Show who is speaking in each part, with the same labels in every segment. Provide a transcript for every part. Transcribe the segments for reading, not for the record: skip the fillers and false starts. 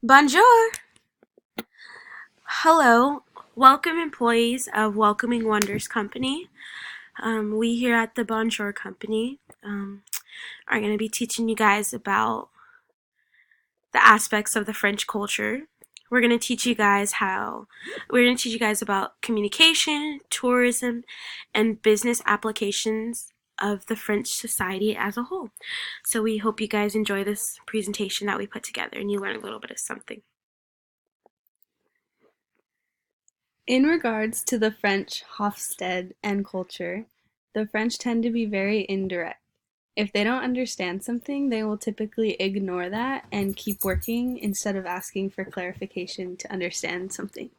Speaker 1: Bonjour! Hello, welcome employees of Welcoming Wonders Company. We here at the Bonjour Company are going to be teaching you guys about the aspects of the French culture. We're going to teach you guys about communication, tourism, and business applications of the French society as a whole. So we hope you guys enjoy this presentation that we put together and you learn a little bit of something.
Speaker 2: In regards to the French Hofstede and culture, the French tend to be very indirect. If they don't understand something, they will typically ignore that and keep working instead of asking for clarification to understand something.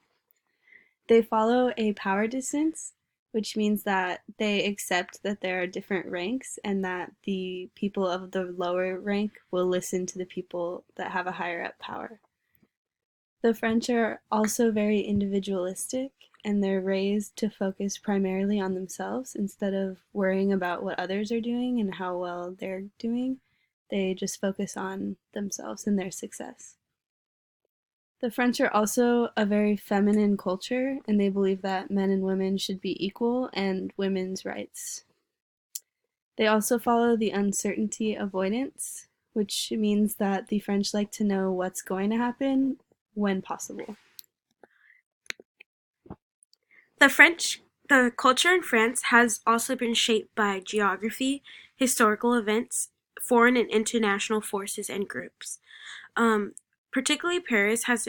Speaker 2: They follow a power distance, which means that they accept that there are different ranks and that the people of the lower rank will listen to the people that have a higher up power. The French are also very individualistic, and they're raised to focus primarily on themselves instead of worrying about what others are doing and how well they're doing. They just focus on themselves and their success. The French are also a very feminine culture, and they believe that men and women should be equal and women's rights. They also follow the uncertainty avoidance, which means that the French like to know what's going to happen when possible.
Speaker 1: The culture in France has also been shaped by geography, historical events, foreign and international forces and groups. Um, Particularly Paris has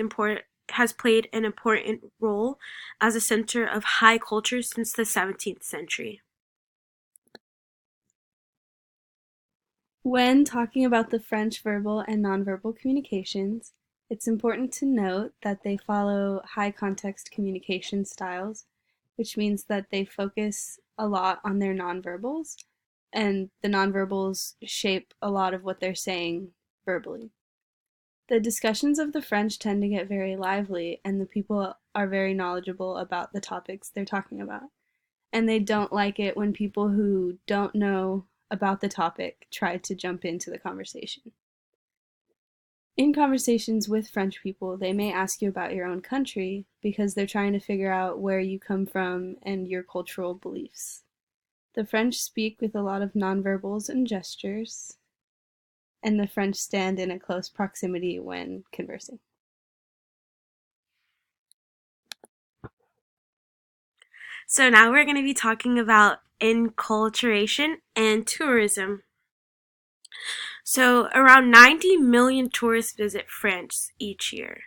Speaker 1: played an important role as a center of high culture since the 17th century.
Speaker 2: When talking about the French verbal and nonverbal communications, it's important to note that they follow high context communication styles, which means that they focus a lot on their nonverbals, and the nonverbals shape a lot of what they're saying verbally. The discussions of the French tend to get very lively, and the people are very knowledgeable about the topics they're talking about. And they don't like it when people who don't know about the topic try to jump into the conversation. In conversations with French people, they may ask you about your own country because they're trying to figure out where you come from and your cultural beliefs. The French speak with a lot of nonverbals and gestures, and the French stand in a close proximity when conversing.
Speaker 1: So now we're going to be talking about enculturation and tourism. So around 90 million tourists visit France each year.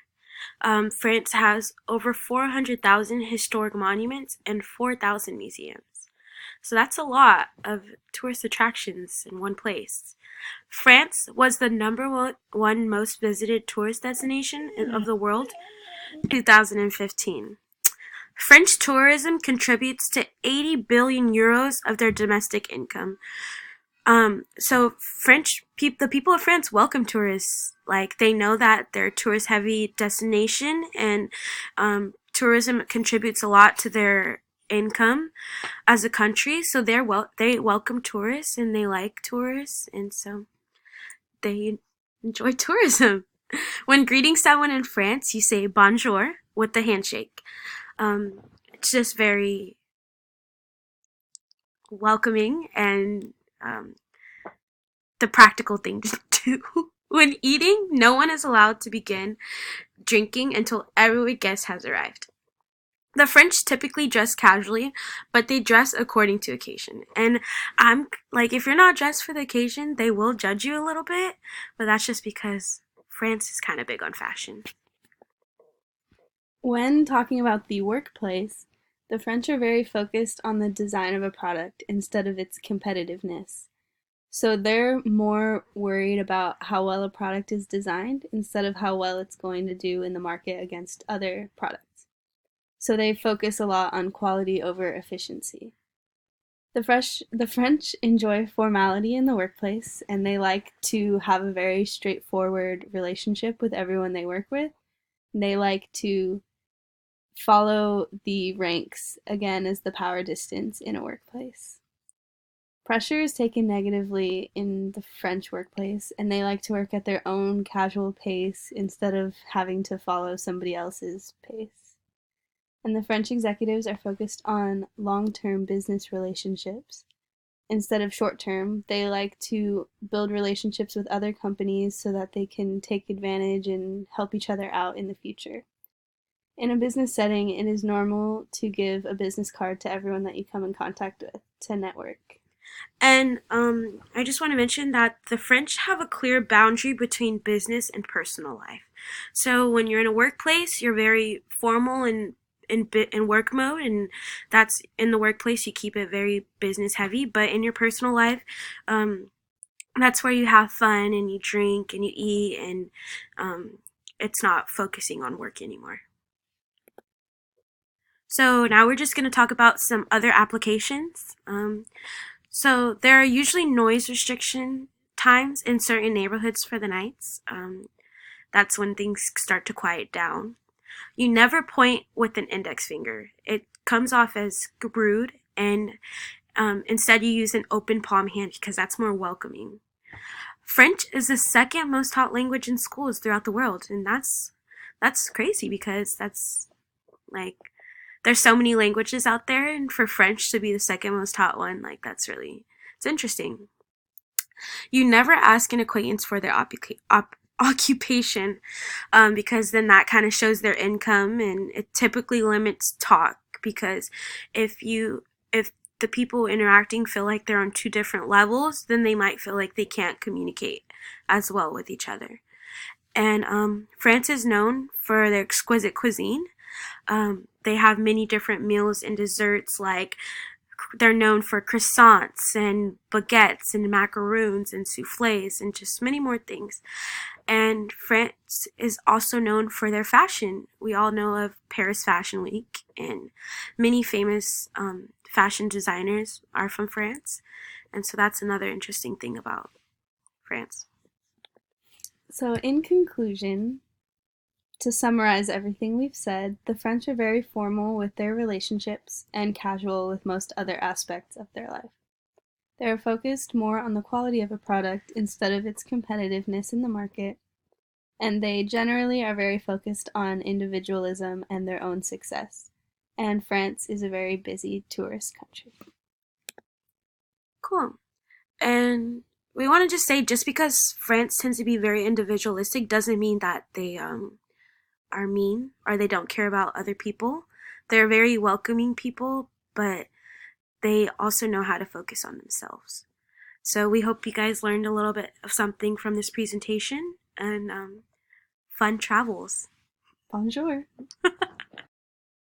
Speaker 1: France has over 400,000 historic monuments and 4,000 museums. So that's a lot of tourist attractions in one place. France was the number one most visited tourist destination of the world in 2015. French tourism contributes to 80 billion euros of their domestic income. The people of France welcome tourists. Like, they know that they're a tourist heavy destination, and tourism contributes a lot to their income as a country. So they welcome tourists and they like tourists, and so they enjoy tourism. When greeting someone in France, you say bonjour with the handshake. It's just very welcoming and the practical thing to do. When eating, no one is allowed to begin drinking until every guest has arrived. The French typically dress casually, but they dress according to occasion. And I'm like, if you're not dressed for the occasion, they will judge you a little bit, but that's just because France is kind of big on fashion.
Speaker 2: When talking about the workplace, the French are very focused on the design of a product instead of its competitiveness. So they're more worried about how well a product is designed instead of how well it's going to do in the market against other products. So they focus a lot on quality over efficiency. The French enjoy formality in the workplace, and they like to have a very straightforward relationship with everyone they work with. They like to follow the ranks again as the power distance in a workplace. Pressure is taken negatively in the French workplace, and they like to work at their own casual pace instead of having to follow somebody else's pace. And the French executives are focused on long term business relationships. Instead of short term, they like to build relationships with other companies so that they can take advantage and help each other out in the future. In a business setting, it is normal to give a business card to everyone that you come in contact with to network.
Speaker 1: And I just want to mention that the French have a clear boundary between business and personal life. So when you're in a workplace, you're very formal and in work mode, and that's in the workplace. You keep it very business heavy, but in your personal life, um, that's where you have fun and you drink and you eat, and it's not focusing on work anymore. So now we're just going to talk about some other applications. So there are usually noise restriction times in certain neighborhoods for the nights. That's when things start to quiet down. You never point with an index finger. It comes off as rude, and instead you use an open palm hand because that's more welcoming. French is the second most taught language in schools throughout the world, and that's crazy because that's like there's so many languages out there, and for French to be the second most taught one, like that's really it's interesting. You never ask an acquaintance for their occupation, because then that kind of shows their income, and it typically limits talk because if the people interacting feel like they're on two different levels, then they might feel like they can't communicate as well with each other. And France is known for their exquisite cuisine. They have many different meals and desserts, like they're known for croissants and baguettes and macaroons and souffles and just many more things. And France is also known for their fashion. We all know of Paris Fashion Week, and many famous fashion designers are from France. And so that's another interesting thing about France.
Speaker 2: So, in conclusion, to summarize everything we've said, the French are very formal with their relationships and casual with most other aspects of their life. They are focused more on the quality of a product instead of its competitiveness in the market, and they generally are very focused on individualism and their own success. And France is a very busy tourist country.
Speaker 1: Cool. And we want to just say, just because France tends to be very individualistic doesn't mean that they are mean or they don't care about other people. They're very welcoming people, but they also know how to focus on themselves. So we hope you guys learned a little bit of something from this presentation, and fun travels.
Speaker 2: Bonjour!